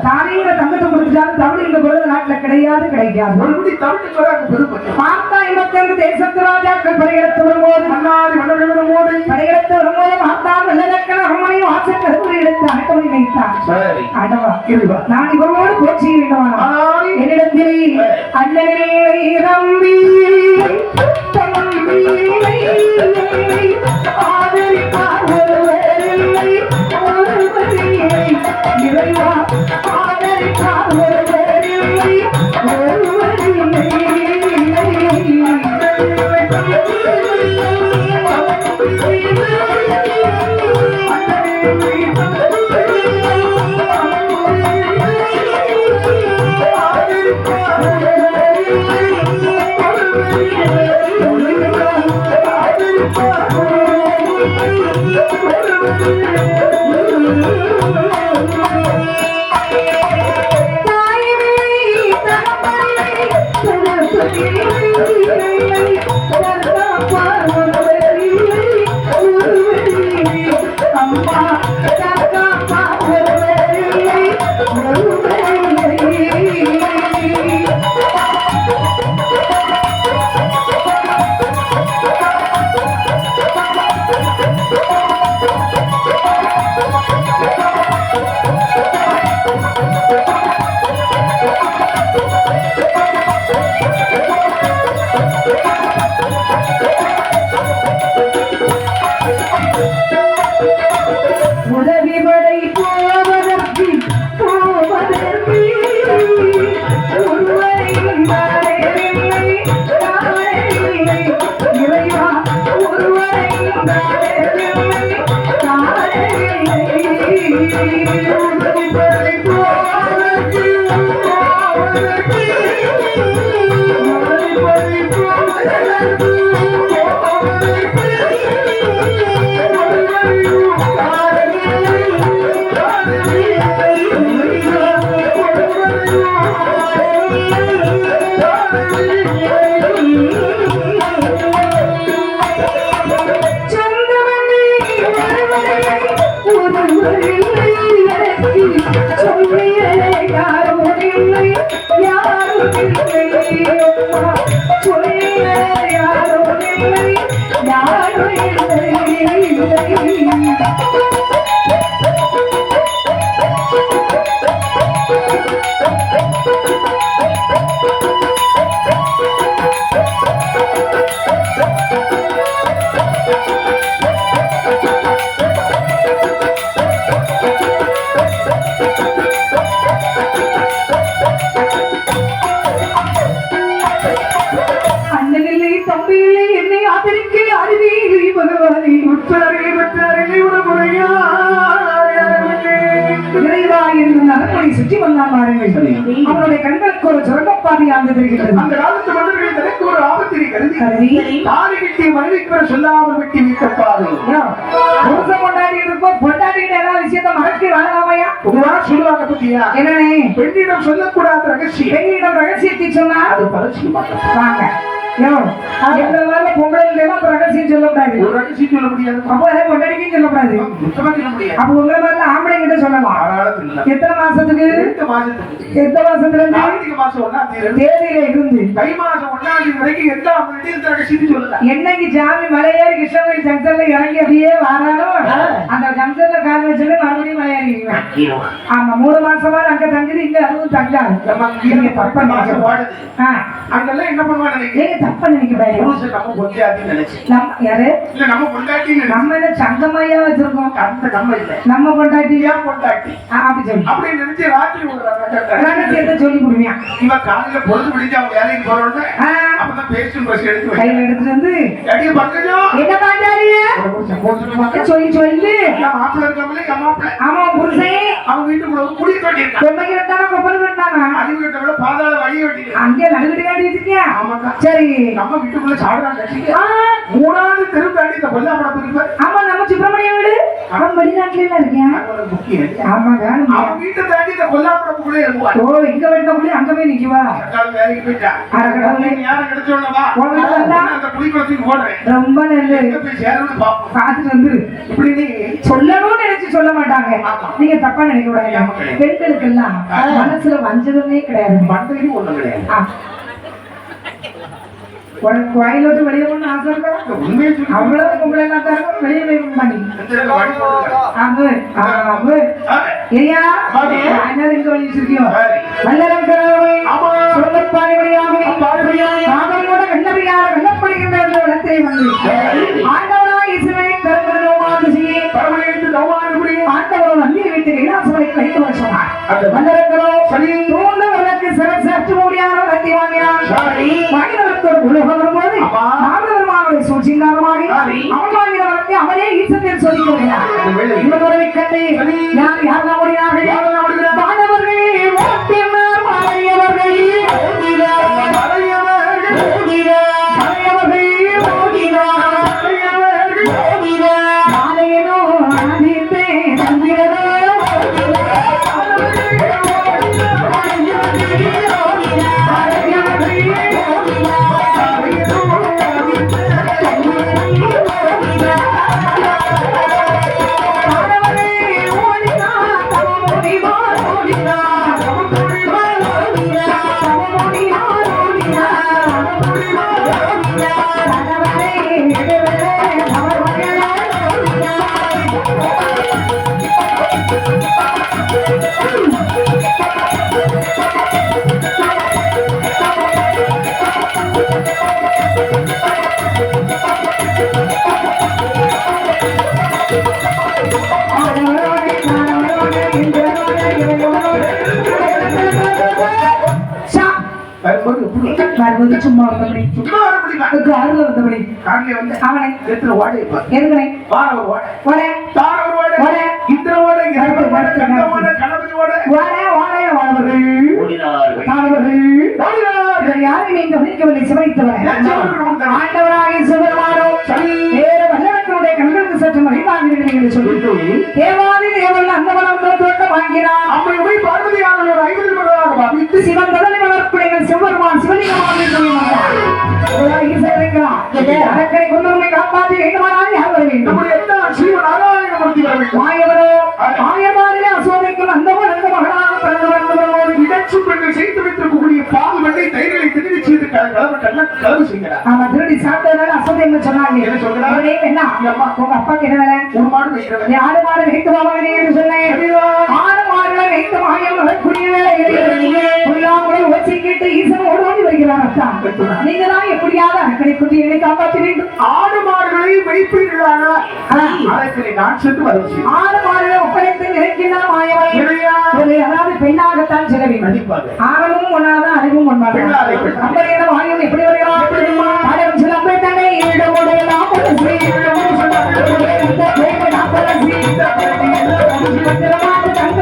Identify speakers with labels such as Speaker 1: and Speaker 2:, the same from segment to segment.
Speaker 1: தானியங்கிற தங்கத்தை கொடுத்துட்டாலும் தமிழ் இந்த பொருள் நாட்டுல கிடையாது கிடைக்காது. பார்த்தா 25 தேசத்து ராஜாக்கள் படையெடுத்து வரும்போது படையெடுத்து வரும்போது பார்த்தா வெள்ளக்கண அரண்மனையும் வாசல் கருவறை எடுத்து அடக்கமணி வைத்தான். நான் இவரோடு பேச்சு என்னிடத்திலே அண்ணனில்லை தம்பி ஆதரிப்பார் ஒருவரில்லை ஒருவரில்லை இறைவா ஆதரிப்பார் ஒருவரில்லை ஒருவரில்லை சுற்றி வந்தான் பாருங்கள். அவருடைய கண்களுக்கு ஒரு சுரங்கப்பாதை ஆழ்ந்திருக்கிறது. அந்த காலத்து மன்னர்கள் தனக்கு ஒரு ஆபத்தினை கருதி தாலி கட்டி மனைவிக்கு சொல்லாமல் வெட்டி வைக்கப்பாது. புருஷன் கொண்டாடிட்டு இருக்கோம், கொண்டாடிட்டு ஏதாவது விஷயத்தை மறக்க வேணாமையா சொல்லுவாங்க பத்தியா? என்னன்னு பெண்ணிடம் சொல்லக்கூடாத ரகசியம், பெண்ணிடம் ரகசியத்தை சொன்னா அது பரிசு வாங்க ரகசியம் சொல்லக்கூடாது. ரகசியம் சொல்ல முடியாது. அப்போ கொண்டாடிக்கும் சொல்லக்கூடாது. அப்ப உங்களை மாதிரி ஆம்பளை கிட்ட சொல்லலாம். எத்தனை மாசத்துக்கு? எத்தனை மாசத்துல தேதியில இருந்து தை மாசம் 1ஆம் தேதி வரைக்கும் எந்த ரகசியத்தையும் சொல்லலாம். என்னைக்கு ஜாமி மலையேறி கிருஷ்ணகிரி ஜங்ஷன்ல இறங்கி அப்படியே வராலும் அந்த ஜங்ஷன்ல கால் வச்சுட்டு மறுபடியும் மலையேறிடுவேன். ஆமா, 3 மாசமா அங்க தங்குது, இங்க அதுவும் தங்காது. அங்கெல்லாம் என்ன பண்ணுவாங்க? தப்பா நினைக்கிறேன். நம்ம என்ன சங்கமையா வச்சிருக்கோம்? நம்ம பொண்டாட்டியா பொண்டாட்டி அப்படி சொல்லி அப்படி நினைச்சு ராத்திரி ரகசியத்தை சொல்லி கொடுங்க. இவன் காலையில பொழுது பிடிச்சு அவங்க வேலைக்கு போறோம்னு அப்பதான் பேஸ்ட் பிரஷ் எடுத்து கையில எடுத்துட்டு வந்து என்ன பாண்டாரிய சொல்லி சொல்லி மாப்பிள்ள இருக்காமலே மாப்பிள்ள ஆமா புருஷன் அவங்க வீட்டுக்குள்ள குடி கட்டி பொம்மைக்கு வெட்டானா கொப்பல் வெட்டானா அது வீட்டோட பாதாள வழி வெட்டி அங்கே நடுக்கிட்டு காட்டி வச்சிருக்கியா? சரி, நம்ம வீட்டுக்குள்ள சாப்பிடலாம். 3ஆவது தெரு தாண்டி இந்த கொல்லாமடத்துக்கு. ஆமா, நம்ம சுப்பிரமணியம் வீடு
Speaker 2: அவன் வெளிநாட்டுல எல்லாம் இருக்கேன். ஆமா வேணும்.
Speaker 1: அவன் வீட்டை தாண்டி இந்த கொல்லாப்புறக்குள்ளே இருக்குவா.
Speaker 2: ஓ இங்க வேண்டாம் அங்க போய் நிக்குவா.
Speaker 1: வேலைக்கு போயிட்டா யாரும் கிடைச்சோன்னவா அந்த புலிக்குளத்துக்கு போடுறேன். ரொம்ப நல்லது. போய் சேரணும்னு பாப்போம். பார்த்துட்டு வந்துரு. இப்படி நீ சொல்லணும்னு நினைச்சு சொல்ல மாட்டாங்க. நீங்க தப்பா நினைக்க கூடாது. பெண்களுக்கு எல்லாம் மனசுல வஞ்சகமே கிடையாது. மண்டையும் ஒண்ணும் கிடையாது. உனக்கு கோயிலோட்டு வெளியே போன ஆசை இருக்கா? அவ்வளவு பொம்பளை எல்லாம் தரணும் வெளியே போய் பண்ணி ஐயா என்ன இங்க வழி வச்சிருக்கியோ வல்லரம் பாடமையோட வெள்ளபியார வெள்ளப்படுகின்ற இடத்தை வந்து ஆண்டவனா இசுவை கருங்கரோமாந்து செய்ய ஆண்டவன் வந்து வீட்டு கைலாசனை கைது வர சொன்னார். வல்லரங்களோ தூண்டவர்களுக்கு சிறப்பு முடியாத கட்டி வாங்கினார். வாங்கினவருக்கு உலகம் வரும்போது நாகபெருமானுடைய சூழ்ச்சிங்காரமாக அவன் வாங்கினவருக்கு அவனே ஈசத்தில் சொல்லி கொள்கிறார். இவர்களை கண்டு யார் யாரெல்லாம் ஓடினார்கள்? மாணவர்களே ஓட்டினார் மாறியவர்கள் சும்மா கார்ல வந்தபடி அவனை எத்தனை ஓடை எதுக்கணை யாரை நீங்க கவனிக்கவில்லை சிவனைத்தவரை ஆண்டவராக சிவருமானோ வேற வல்லவர்களுடைய கண்களுக்கு சற்று மறைவாகிறீர்கள் என்று சொல்லி தேவாதி தேவன் அந்த மனம் தோட்டம் வாங்கினார். அப்படி போய் பார்வதியான ஒரு 50 மடங்காக பாவித்து சிவன் கடலை வளர்ப்புடைய சிவருமான் சிவலிங்கமாக அரக்கரை கொண்டவர்களை காப்பாற்றி வேண்டுமானால் யார் வர வேண்டும்? மாயவரோ மாயமாரிலே அசோதைக்கும் அந்த மகனாக பிறந்தவர் இடச்சு பெண்கள் செய்து வைத்திருக்கக்கூடிய பால் வெள்ளை தயிர்களை திருடி செய்து கலவு செய்கிறார். ஆமா திருடி சாப்பிட்டதுனால அசோதை என்று சொன்னாங்க. என்ன சொல்றாங்க? என்ன உங்க அப்பாக்கு என்ன வேலை? ஒரு மாடு வைக்கிறேன். ஆடு மாடு வைத்து வாங்க என்று சொன்னேன். ஆடு மாடுகளை வைத்து மாயம் புரிய வேலை வச்சு கேட்டு ஈசன் ஓடி வருகிறார். நீங்க தான் எப்படியாவது அரக்கரை குட்டியை காப்பாற்ற வேண்டும். ஆடு மாடுகளை வைப்பீர்களான நான் சென்று வருவேன். ஆடு மாடுகளை ஒப்படைத்து நினைக்கின்ற மாயவரை அதாவது பெண்ணாகத்தான் செல்ல வேண்டும். ஆரமும் ஒன்றாதான் அறிவும் ஒன்றாதான். அப்படியே மாயம் எப்படி வருகிறார்? சில பேர் தன்னை தங்க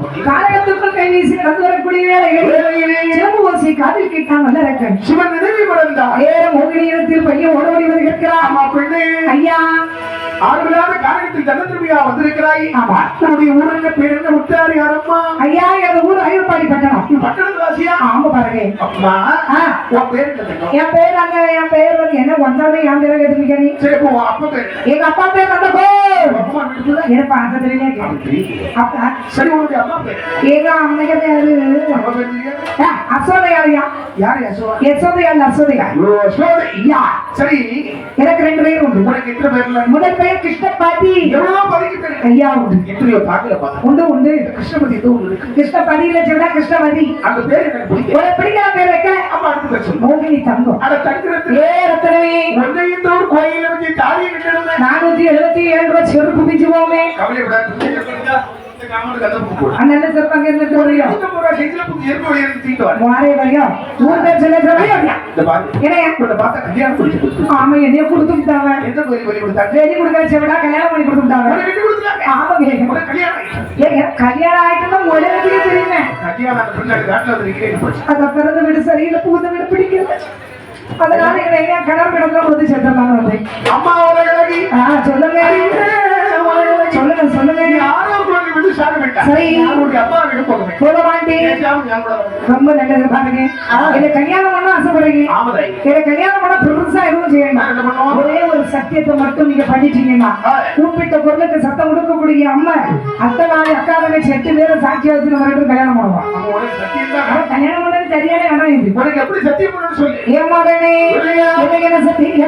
Speaker 1: ஒட்டி காலகத்திற்குள் கை வீசி நடந்து வரக்கூடிய வேலைகளில் சிலம்பு ஓசை காதில் கேட்டான் வல்லரக்கன். சிவன் நினைவு மறந்தார். ஏறம் மோகினி இடத்தில் பையன் ஓடோடி வருகிறார். ஐயா ஆறுகளான காலகத்தில் தனதிருமையா வந்திருக்கிறாய். ஆமா நம்முடைய ஊரங்க பேர் என்ன? முத்தாரி அரம்மா. ஐயா எங்க ஊர் ஐயப்பாடி பட்டணம். பட்டணம் வாசியா? ஆமா பாருங்க. அம்மா உன் பேர் என்ன? என் பேர் வந்து என்ன
Speaker 2: வந்தாலும் என் பேரை கேட்டுருக்க நீ
Speaker 1: சரி இப்போ உன் அப்பா பேரு
Speaker 2: எங்க அப்பா பேர் நந்தகோ
Speaker 1: உன் அப்பா வீட்டுல
Speaker 2: எனக்கு பார்க்க தெரியல அப்பா
Speaker 1: சரி உன்னுடைய அம்மா பேரு
Speaker 2: எங்க அம்மைக்கு பேரு
Speaker 1: அப்பா பேரு தெரியாது?
Speaker 2: அசோதையாலையா
Speaker 1: யாரு யசோதா
Speaker 2: யசோதையால் அசோதையா
Speaker 1: யசோதை.
Speaker 2: யா
Speaker 1: சரி
Speaker 2: எனக்கு 2 பேர் உண்டு
Speaker 1: உனக்கு எத்தனை பேர்ல
Speaker 2: முதல் பெயர் கிருஷ்ணபாதி
Speaker 1: எவ்வளவு பதிக்கு பேரு
Speaker 2: ஐயா உண்டு
Speaker 1: எத்தனையோ பாக்கல பார்த்தா
Speaker 2: உண்டு உண்டு
Speaker 1: கிருஷ்ணபதி ஏதோ ஒண்ணு இருக்கு
Speaker 2: கிருஷ்ணபதியில சொன்னா கிருஷ்ணபதி
Speaker 1: அந்த பேரு எனக்கு பிடிக்கும்
Speaker 2: ஒரு பிடிக்கிற பேர் வைக்கல
Speaker 1: அப்ப அடுத்து பேர் சொல்லு
Speaker 2: மோகினி தங்கம்
Speaker 1: அட தங்கிறது
Speaker 2: ஏ ரத்தனவே
Speaker 1: ஒன்றையும் தோடு கோயில வச்சு தாலியை கட்டணுமே
Speaker 2: 477 ரூபாய் செருப்பு பிச்சுவோமே
Speaker 1: கவலை விடாது காமனுக்கு அந்த பூ போடு
Speaker 2: நல்ல செருப்பாங்க இருந்து போறியோ
Speaker 1: 150 ரூபாய் சைஸ்ல புது எருமை வழியா தூக்கிட்டு வர
Speaker 2: வாரே வரையா ஊர் பேர் சொல்ல சொல்லையா
Speaker 1: இந்த பாரு
Speaker 2: என்னையா
Speaker 1: உன்னை பார்த்தா கல்யாணம் பண்ணி கொடுத்து
Speaker 2: ஆமா என்னைய கொடுத்துட்டாங்க
Speaker 1: எந்த கோயில் வழி கொடுத்தாங்க
Speaker 2: வெளி கொடுக்கற செவடா கல்யாணம் பண்ணி கொடுத்துட்டாங்க
Speaker 1: உனக்கு கட்டி கொடுத்தாங்க
Speaker 2: ஆமாங்க
Speaker 1: உனக்கு கல்யாணம் ஆயிடுச்சு.
Speaker 2: ஏங்க கல்யாணம் ஆயிட்டுனா முதல்ல தெரியுமே
Speaker 1: கல்யாணம் ஆன பின்னாடி காட்டுல வந்து நிக்கிறேன் போச்சு
Speaker 2: அத பிறந்த வீடு சரியில்லை புகுந்த வீடு பிடிக்கல அதனால எங்க கணவர் கிடந்த வந்து சேர்த்துலாங்க வந்து
Speaker 1: அம்மா ஒரு அழகி
Speaker 2: சொல்லுங்க சொல்லுங்க சொல்லுங்க
Speaker 1: யாரோ ஒரு வந்து சாக வேண்டாம்
Speaker 2: சரி.
Speaker 1: உன்னுடைய அப்பா வீடு போக வேண்டாம்
Speaker 2: போக மாட்டேன்
Speaker 1: பேசாம ஞாபகம் வரும்.
Speaker 2: ரொம்ப நல்லது பாருங்க என்ன கல்யாணம் பண்ண ஆசைப்படுறீங்க
Speaker 1: ஆமதாய்
Speaker 2: என்ன கல்யாணம் பண்ண பெருசா எதுவும் செய்யணும்
Speaker 1: நான் என்ன பண்ணுவோம்
Speaker 2: ஒரே ஒரு சத்தியத்தை மட்டும் நீங்க பண்ணிட்டீங்கன்னா கூப்பிட்ட பொருளுக்கு சத்தம் கொடுக்கக்கூடிய அம்மா அத்தை நாள் அக்கா தங்கச்சி 8 பேரை சாட்சியா வச்சு நம்ம 2 பேரும் கல்யாணம் பண்ணுவோம்
Speaker 1: அப்ப உனக்கு சத்தியம் தான்
Speaker 2: ஆனா கல்யாணம் பண்ணது சரியான இடம் இது
Speaker 1: உனக்கு எப்படி சத்தியம் பண்ணணும்னு சொல்லி
Speaker 2: ஏன் மகனே
Speaker 1: சொல்லுங்க.
Speaker 2: எனக்கு என்ன சத்தியம்